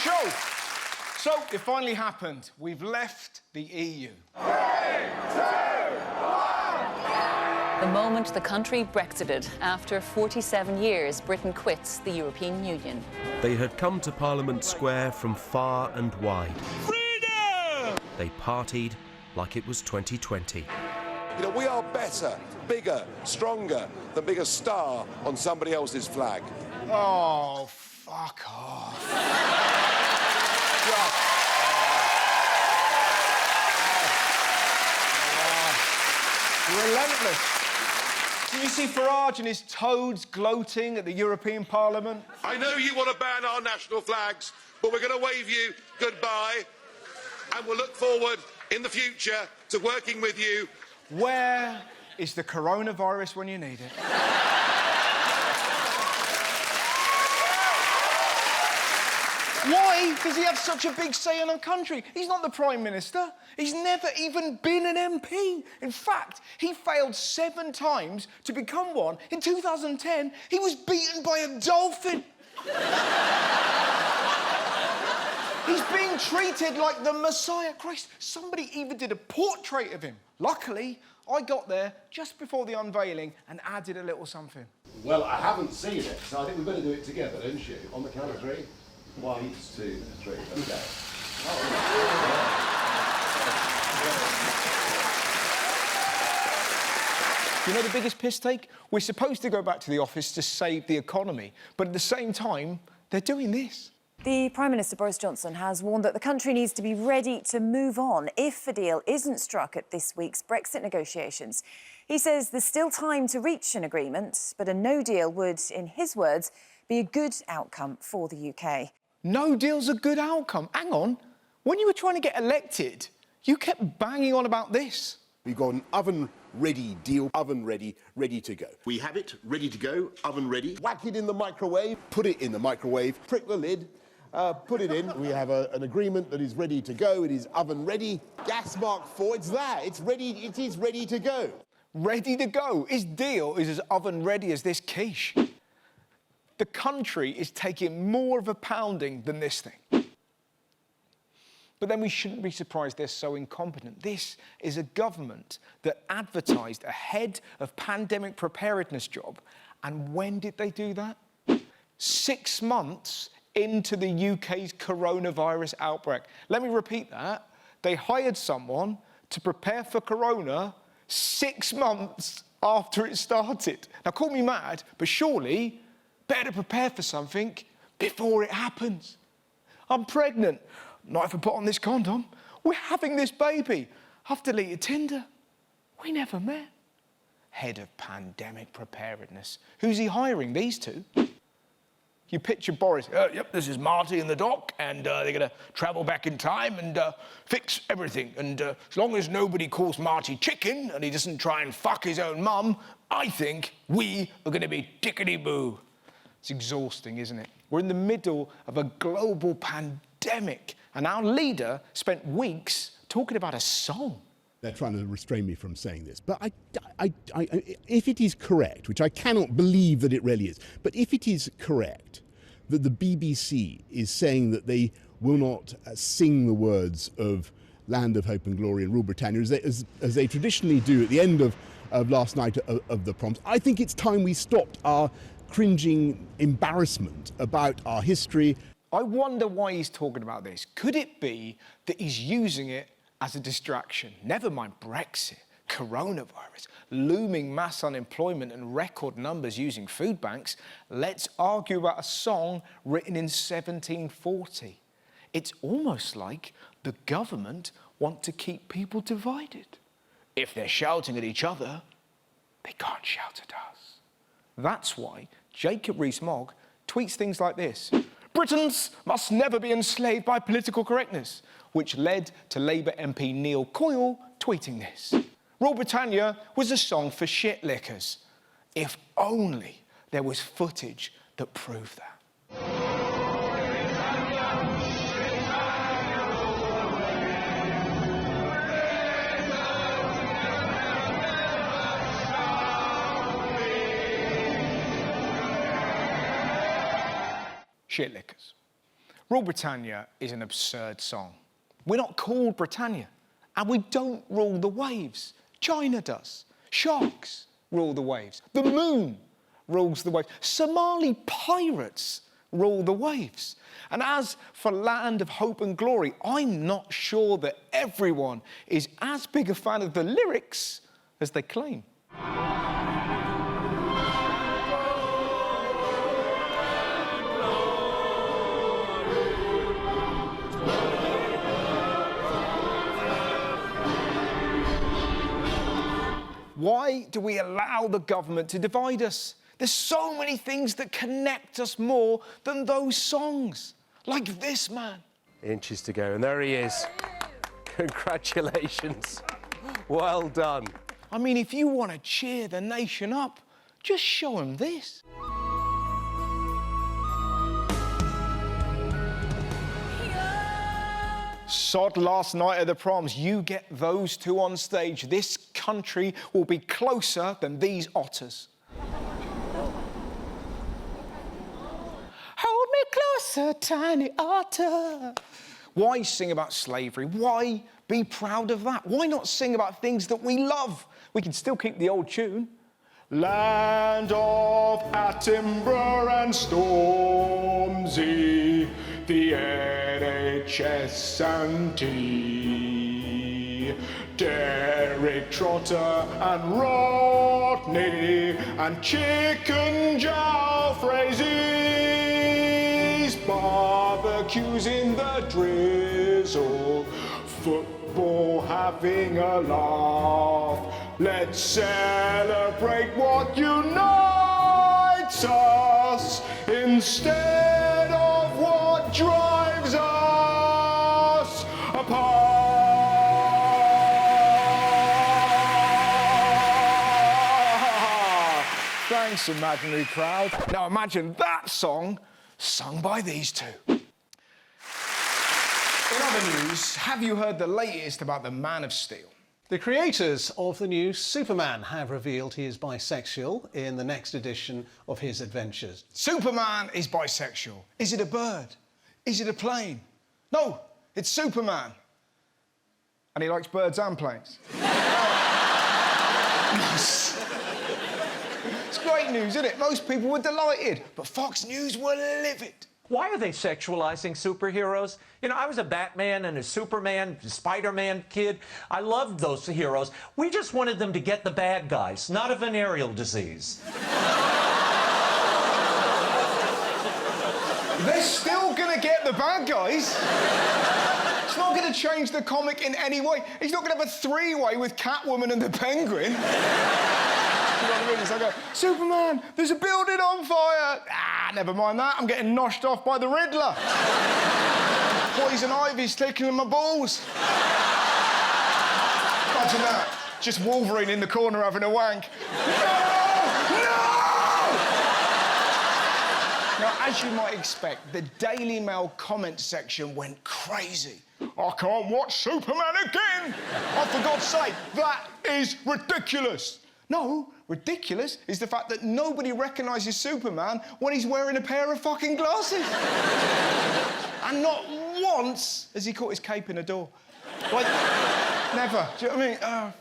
show. So, it finally happened. We've left the EU. 3, 2, 1. The moment the country Brexited. After 47 years, Britain quits the European Union. They had come to Parliament Square from far and wide. Freedom! They partied like it was 2020. You know, we are better, bigger, stronger than being a star on somebody else's flag. Oh, fuck off. Relentless. Did you see Farage and his toads gloating at the European Parliament? I know you want to ban our national flags, but we're going to wave you goodbye, and we'll look forward in the future to working with you. Where is the coronavirus when you need it? Why does he have such a big say in our country? He's not the Prime Minister. He's never even been an MP. In fact, he failed 7 times to become one. In 2010, he was beaten by a dolphin. He's being treated like the Messiah. Christ, somebody even did a portrait of him. Luckily, I got there just before the unveiling and added a little something. Well, I haven't seen it, so I think we better do it together, don't you? On the count of 3. 1, 2, 3. Okay. You know the biggest piss take? We're supposed to go back to the office to save the economy, but at the same time, they're doing this. The Prime Minister Boris Johnson has warned that the country needs to be ready to move on if a deal isn't struck at this week's Brexit negotiations. He says there's still time to reach an agreement, but a no deal would, in his words, be a good outcome for the UK. No deal's a good outcome. Hang on. When you were trying to get elected, you kept banging on about this. We've got an oven-ready deal, oven-ready, ready to go. We have it, ready to go, oven-ready. Whack it in the microwave, put it in the microwave, prick the lid, put it in. We have an agreement that is ready to go. It is oven-ready. Gas mark 4, it's there. It's ready, it is ready to go. Ready to go. His deal is as oven-ready as this quiche. The country is taking more of a pounding than this thing. But then we shouldn't be surprised they're so incompetent. This is a government that advertised a head of pandemic preparedness job. And when did they do that? 6 months into the UK's coronavirus outbreak. Let me repeat that. They hired someone to prepare for corona 6 months after it started. Now, call me mad, but surely better prepare for something before it happens. I'm pregnant. Not if I put on this condom. We're having this baby. I've deleted Tinder. We never met. Head of pandemic preparedness. Who's he hiring? These two? You picture Boris. Yep, this is Marty and the Doc, and they're going to travel back in time and fix everything. And as long as nobody calls Marty chicken and he doesn't try and fuck his own mum, I think we are going to be tickety-boo. It's exhausting, isn't it? We're in the middle of a global pandemic, and our leader spent weeks talking about a song. They're trying to restrain me from saying this, but if it is correct, which I cannot believe that it really is, but if it is correct that the BBC is saying that they will not sing the words of Land of Hope and Glory and Rule Britannia as they traditionally do at the end of last night of the proms, I think it's time we stopped our cringing embarrassment about our history. I wonder why he's talking about this. Could it be that he's using it as a distraction? Never mind Brexit, coronavirus, looming mass unemployment and record numbers using food banks. Let's argue about a song written in 1740. It's almost like the government want to keep people divided. If they're shouting at each other, they can't shout at us. That's why Jacob Rees-Mogg tweets things like this. Britons must never be enslaved by political correctness, which led to Labour MP Neil Coyle tweeting this. Rule Britannia was a song for shitlickers. If only there was footage that proved that. Shitlickers. Rule Britannia is an absurd song. We're not called Britannia, and we don't rule the waves. China does. Sharks rule the waves. The moon rules the waves. Somali pirates rule the waves. And as for Land of Hope and Glory, I'm not sure that everyone is as big a fan of the lyrics as they claim. Why do we allow the government to divide us? There's so many things that connect us more than those songs. Like this man. Inches to go, and there he is. Congratulations. Well done. I mean, if you want to cheer the nation up, just show them this. Sod last night at the proms. You get those two on stage. This country will be closer than these otters. Hold me closer, tiny otter. Why sing about slavery? Why be proud of that? Why not sing about things that we love? We can still keep the old tune. Land of Attenborough and Stormzy, the NHS and T, Derek Trotter and Rodney and Chicken Jalfrezzi's, barbecues in the drizzle, football having a laugh. Let's celebrate what unites us instead of what drives us apart. Thanks, imaginary crowd. Now imagine that song sung by these two. In other news, have you heard the latest about the Man of Steel? The creators of the new Superman have revealed he is bisexual in the next edition of his adventures. Superman is bisexual. Is it a bird? Is it a plane? No, it's Superman. And he likes birds and planes. It's great news, isn't it? Most people were delighted, but Fox News were livid. Why are they sexualizing superheroes? You know, I was a Batman and a Superman, Spider-Man kid. I loved those heroes. We just wanted them to get the bad guys, not a venereal disease. They're still gonna get the bad guys. It's not gonna change the comic in any way. He's not gonna have a three-way with Catwoman and the Penguin. You know what I mean? It's like, Superman, there's a building on fire. Ah, never mind that. I'm getting noshed off by the Riddler. Poison Ivy's tickling my balls. Imagine that. Just Wolverine in the corner having a wank. Now, as you might expect, the Daily Mail comment section went crazy. I can't watch Superman again! Oh, for God's sake, that is ridiculous. No, ridiculous is the fact that nobody recognises Superman when he's wearing a pair of fucking glasses. And not once has he caught his cape in a door. Like, never. Do you know what I mean?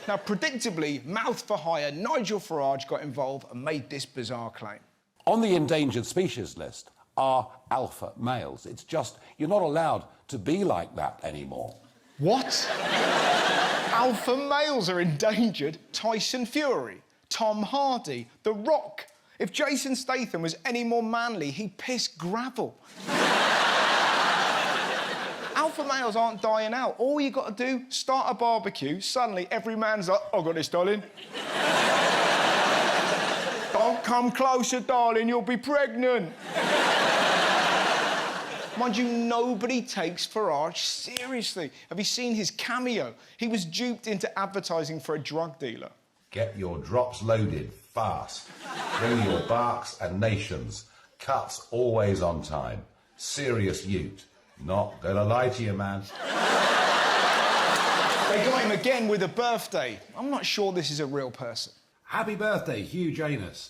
Now, predictably, mouth for hire, Nigel Farage got involved and made this bizarre claim. On the endangered species list are alpha males. It's just, you're not allowed to be like that anymore. What? Alpha males are endangered? Tyson Fury, Tom Hardy, The Rock. If Jason Statham was any more manly, he'd piss gravel. Alpha males aren't dying out. All you got to do, start a barbecue, suddenly every man's like, I got this, darling. Don't come closer, darling, you'll be pregnant. Mind you, nobody takes Farage seriously. Have you seen his cameo? He was duped into advertising for a drug dealer. Get your drops loaded fast. Bring your barks and nations. Cuts always on time. Serious ute. Not gonna lie to you, man. They got him again with a birthday. I'm not sure this is a real person. Happy birthday, huge anus.